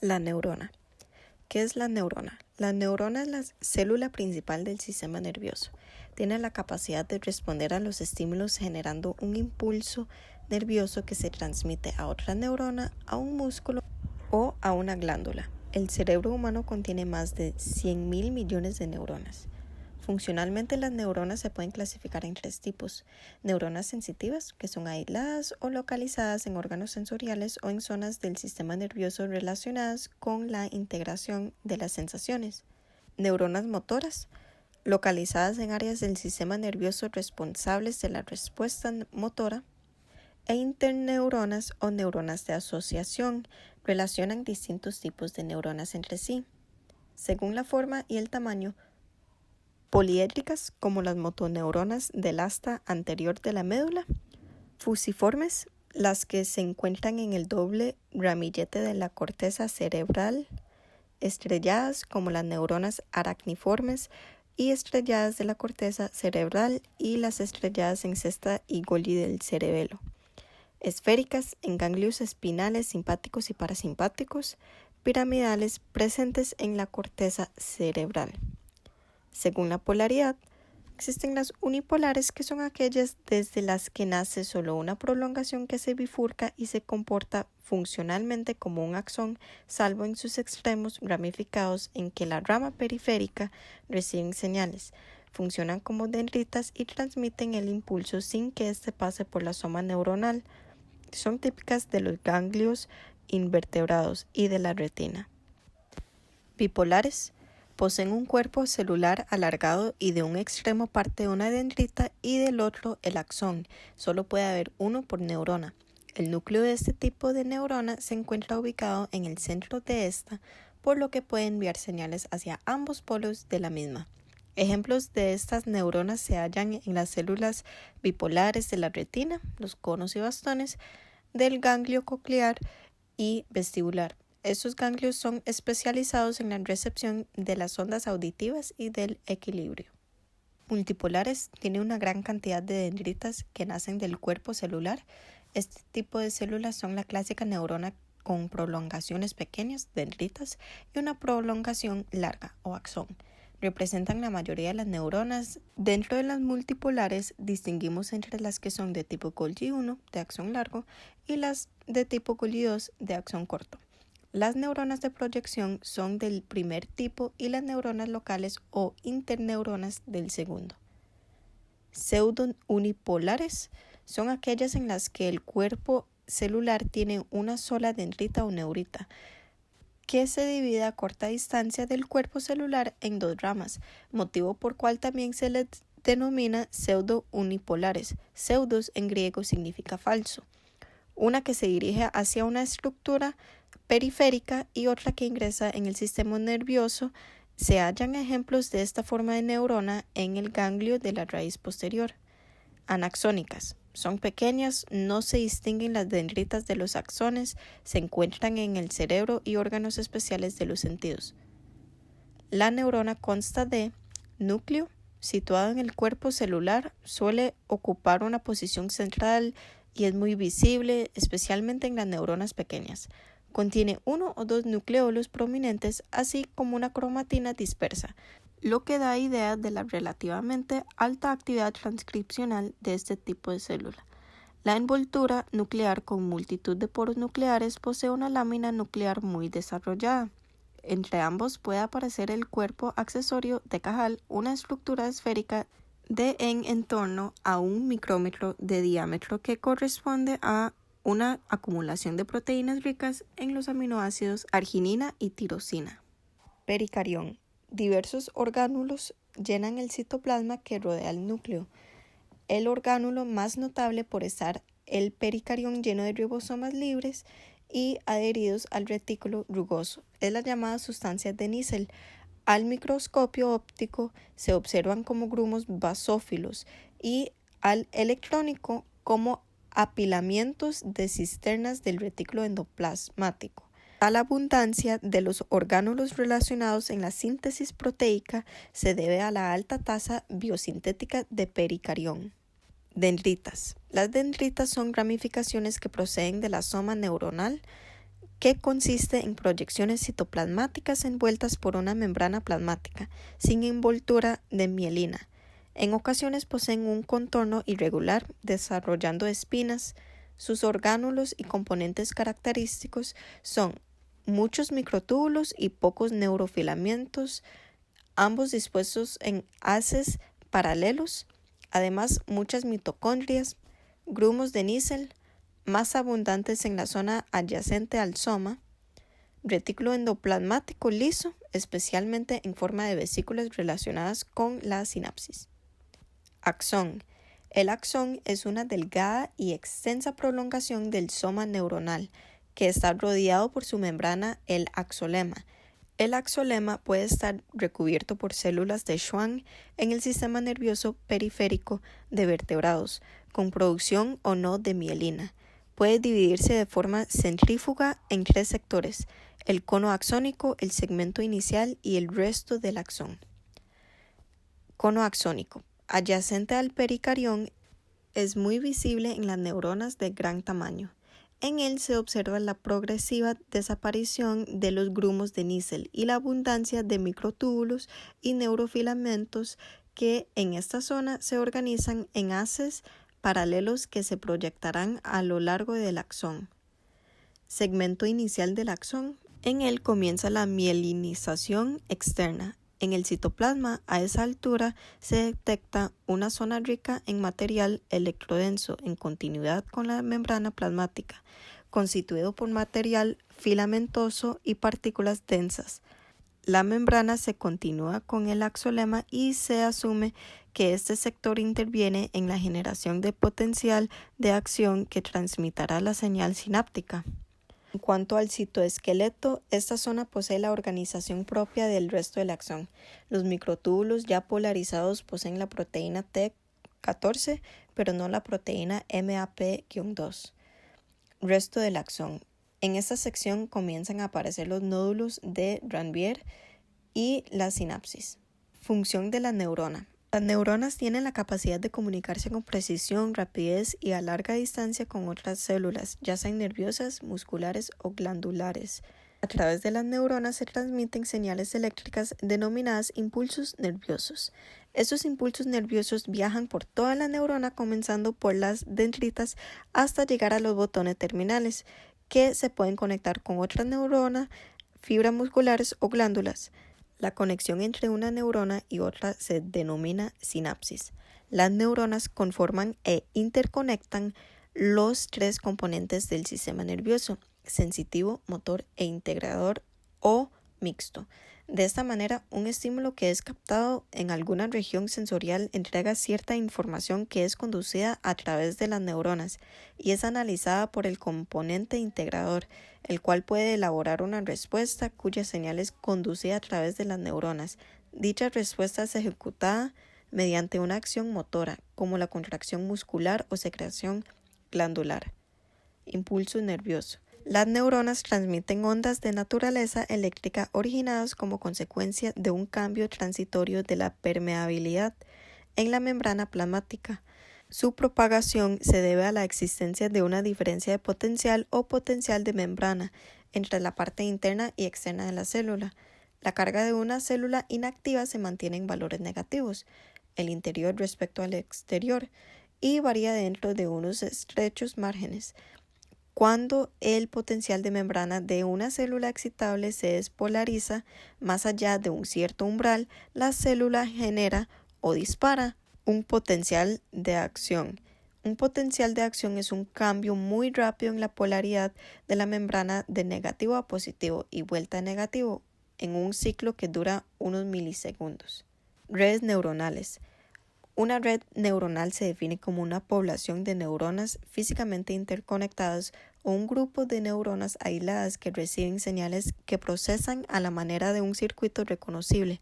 La neurona. ¿Qué es la neurona? La neurona es la célula principal del sistema nervioso. Tiene la capacidad de responder a los estímulos generando un impulso nervioso que se transmite a otra neurona, a un músculo o a una glándula. El cerebro humano contiene más de 100.000 millones de neuronas. Funcionalmente, las neuronas se pueden clasificar en 3 tipos. Neuronas sensitivas, que son aisladas o localizadas en órganos sensoriales o en zonas del sistema nervioso relacionadas con la integración de las sensaciones. Neuronas motoras, localizadas en áreas del sistema nervioso responsables de la respuesta motora. E interneuronas o neuronas de asociación, relacionan distintos tipos de neuronas entre sí. Según la forma y el tamaño, poliédricas, como las motoneuronas del asta anterior de la médula, fusiformes, las que se encuentran en el doble ramillete de la corteza cerebral, estrelladas, como las neuronas aracniformes y estrelladas de la corteza cerebral y las estrelladas en cesta y Golgi del cerebelo, esféricas, en ganglios espinales simpáticos y parasimpáticos, piramidales, presentes en la corteza cerebral. Según la polaridad, existen las unipolares, que son aquellas desde las que nace solo una prolongación que se bifurca y se comporta funcionalmente como un axón, salvo en sus extremos ramificados en que la rama periférica reciben señales. Funcionan como dendritas y transmiten el impulso sin que éste pase por la soma neuronal. Son típicas de los ganglios invertebrados y de la retina. Bipolares. Poseen un cuerpo celular alargado y de un extremo parte una dendrita y del otro el axón. Solo puede haber uno por neurona. El núcleo de este tipo de neurona se encuentra ubicado en el centro de esta, por lo que puede enviar señales hacia ambos polos de la misma. Ejemplos de estas neuronas se hallan en las células bipolares de la retina, los conos y bastones, del ganglio coclear y vestibular. Estos ganglios son especializados en la recepción de las ondas auditivas y del equilibrio. Multipolares tienen una gran cantidad de dendritas que nacen del cuerpo celular. Este tipo de células son la clásica neurona con prolongaciones pequeñas, dendritas, y una prolongación larga o axón. Representan la mayoría de las neuronas. Dentro de las multipolares distinguimos entre las que son de tipo Golgi 1, de axón largo, y las de tipo Golgi 2, de axón corto. Las neuronas de proyección son del primer tipo y las neuronas locales o interneuronas del segundo. Pseudo-unipolares son aquellas en las que el cuerpo celular tiene una sola dendrita o neurita, que se divide a corta distancia del cuerpo celular en 2 ramas, motivo por cual también se les denomina pseudo-unipolares. Pseudos en griego significa falso. Una que se dirige hacia una estructura periférica y otra que ingresa en el sistema nervioso. Se hallan ejemplos de esta forma de neurona en el ganglio de la raíz posterior. Anaxónicas. Son pequeñas, no se distinguen las dendritas de los axones, se encuentran en el cerebro y órganos especiales de los sentidos. La neurona consta de núcleo, situado en el cuerpo celular, suele ocupar una posición central y es muy visible, especialmente en las neuronas pequeñas. Contiene 1 o 2 nucleolos prominentes, así como una cromatina dispersa, lo que da idea de la relativamente alta actividad transcripcional de este tipo de célula. La envoltura nuclear con multitud de poros nucleares posee una lámina nuclear muy desarrollada. Entre ambos puede aparecer el cuerpo accesorio de Cajal, una estructura esférica de en torno a 1 micrómetro de diámetro que corresponde a una acumulación de proteínas ricas en los aminoácidos arginina y tirosina. Pericarión. Diversos orgánulos llenan el citoplasma que rodea el núcleo. El orgánulo más notable por estar el pericarión lleno de ribosomas libres y adheridos al retículo rugoso es la llamada sustancia de Nissl. Al microscopio óptico se observan como grumos basófilos y al electrónico como apilamientos de cisternas del retículo endoplasmático. A la abundancia de los orgánulos relacionados en la síntesis proteica se debe a la alta tasa biosintética de pericarión. Dendritas. Las dendritas son ramificaciones que proceden de la soma neuronal que consiste en proyecciones citoplasmáticas envueltas por una membrana plasmática, sin envoltura de mielina. En ocasiones poseen un contorno irregular, desarrollando espinas. Sus orgánulos y componentes característicos son muchos microtúbulos y pocos neurofilamentos, ambos dispuestos en haces paralelos, además muchas mitocondrias, grumos de níquel, más abundantes en la zona adyacente al soma, retículo endoplasmático liso, especialmente en forma de vesículas relacionadas con la sinapsis. Axón. El axón es una delgada y extensa prolongación del soma neuronal que está rodeado por su membrana, el axolema. El axolema puede estar recubierto por células de Schwann en el sistema nervioso periférico de vertebrados, con producción o no de mielina. Puede dividirse de forma centrífuga en 3 sectores: el cono axónico, el segmento inicial y el resto del axón. Cono axónico. Adyacente al pericarión, es muy visible en las neuronas de gran tamaño. En él se observa la progresiva desaparición de los grumos de níquel y la abundancia de microtúbulos y neurofilamentos que en esta zona se organizan en haces paralelos que se proyectarán a lo largo del axón. Segmento inicial del axón. En él comienza la mielinización externa. En el citoplasma, a esa altura, se detecta una zona rica en material electrodenso en continuidad con la membrana plasmática, constituido por material filamentoso y partículas densas. La membrana se continúa con el axolema y se asume que este sector interviene en la generación de potencial de acción que transmitirá la señal sináptica. En cuanto al citoesqueleto, esta zona posee la organización propia del resto del axón. Los microtúbulos ya polarizados poseen la proteína T14, pero no la proteína MAP-2. Resto del axón. En esta sección comienzan a aparecer los nódulos de Ranvier y la sinapsis. Función de la neurona. Las neuronas tienen la capacidad de comunicarse con precisión, rapidez y a larga distancia con otras células, ya sean nerviosas, musculares o glandulares. A través de las neuronas se transmiten señales eléctricas denominadas impulsos nerviosos. Estos impulsos nerviosos viajan por toda la neurona, comenzando por las dendritas hasta llegar a los botones terminales, que se pueden conectar con otra neurona, fibras musculares o glándulas. La conexión entre una neurona y otra se denomina sinapsis. Las neuronas conforman e interconectan los 3 componentes del sistema nervioso: sensitivo, motor e integrador o mixto. De esta manera, un estímulo que es captado en alguna región sensorial entrega cierta información que es conducida a través de las neuronas y es analizada por el componente integrador, el cual puede elaborar una respuesta cuya señal es conducida a través de las neuronas. Dicha respuesta es ejecutada mediante una acción motora, como la contracción muscular o secreción glandular. Impulso nervioso. Las neuronas transmiten ondas de naturaleza eléctrica originadas como consecuencia de un cambio transitorio de la permeabilidad en la membrana plasmática. Su propagación se debe a la existencia de una diferencia de potencial o potencial de membrana entre la parte interna y externa de la célula. La carga de una célula inactiva se mantiene en valores negativos, el interior respecto al exterior, y varía dentro de unos estrechos márgenes. Cuando el potencial de membrana de una célula excitable se despolariza más allá de un cierto umbral, la célula genera o dispara un potencial de acción. Un potencial de acción es un cambio muy rápido en la polaridad de la membrana de negativo a positivo y vuelta a negativo en un ciclo que dura unos milisegundos. Redes neuronales. Una red neuronal se define como una población de neuronas físicamente interconectadas o un grupo de neuronas aisladas que reciben señales que procesan a la manera de un circuito reconocible.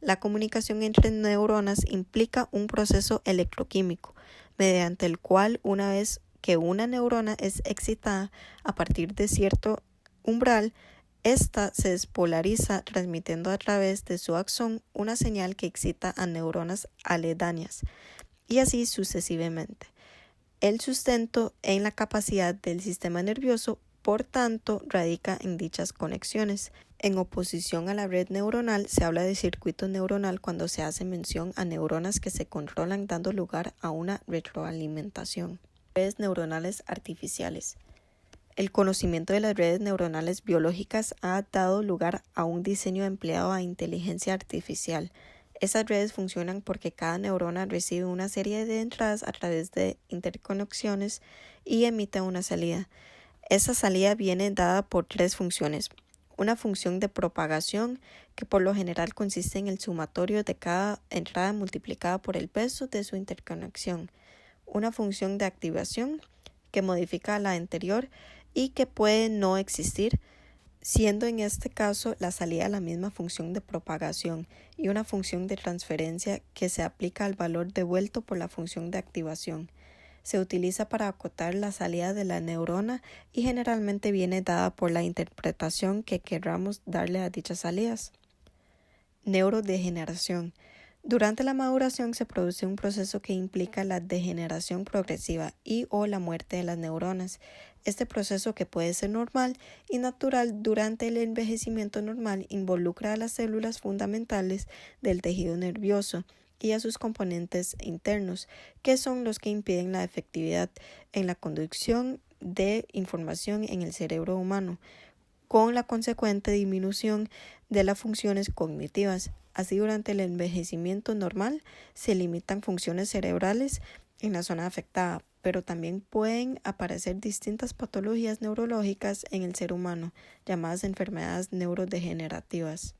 La comunicación entre neuronas implica un proceso electroquímico, mediante el cual, una vez que una neurona es excitada a partir de cierto umbral, esta se despolariza transmitiendo a través de su axón una señal que excita a neuronas aledañas, y así sucesivamente. El sustento en la capacidad del sistema nervioso por tanto, radica en dichas conexiones. En oposición a la red neuronal, se habla de circuito neuronal cuando se hace mención a neuronas que se controlan dando lugar a una retroalimentación. Redes neuronales artificiales. El conocimiento de las redes neuronales biológicas ha dado lugar a un diseño empleado a inteligencia artificial. Esas redes funcionan porque cada neurona recibe una serie de entradas a través de interconexiones y emite una salida. Esa salida viene dada por tres funciones. Una función de propagación, que por lo general consiste en el sumatorio de cada entrada multiplicada por el peso de su interconexión. Una función de activación, que modifica la anterior y que puede no existir, siendo en este caso la salida la misma función de propagación, y una función de transferencia que se aplica al valor devuelto por la función de activación. Se utiliza para acotar la salida de la neurona y generalmente viene dada por la interpretación que queramos darle a dichas salidas. Neurodegeneración. Durante la maduración se produce un proceso que implica la degeneración progresiva y o la muerte de las neuronas. Este proceso, que puede ser normal y natural durante el envejecimiento normal, involucra a las células fundamentales del tejido nervioso y a sus componentes internos, que son los que impiden la efectividad en la conducción de información en el cerebro humano, con la consecuente disminución de las funciones cognitivas. Así, durante el envejecimiento normal se limitan funciones cerebrales en la zona afectada, pero también pueden aparecer distintas patologías neurológicas en el ser humano, llamadas enfermedades neurodegenerativas.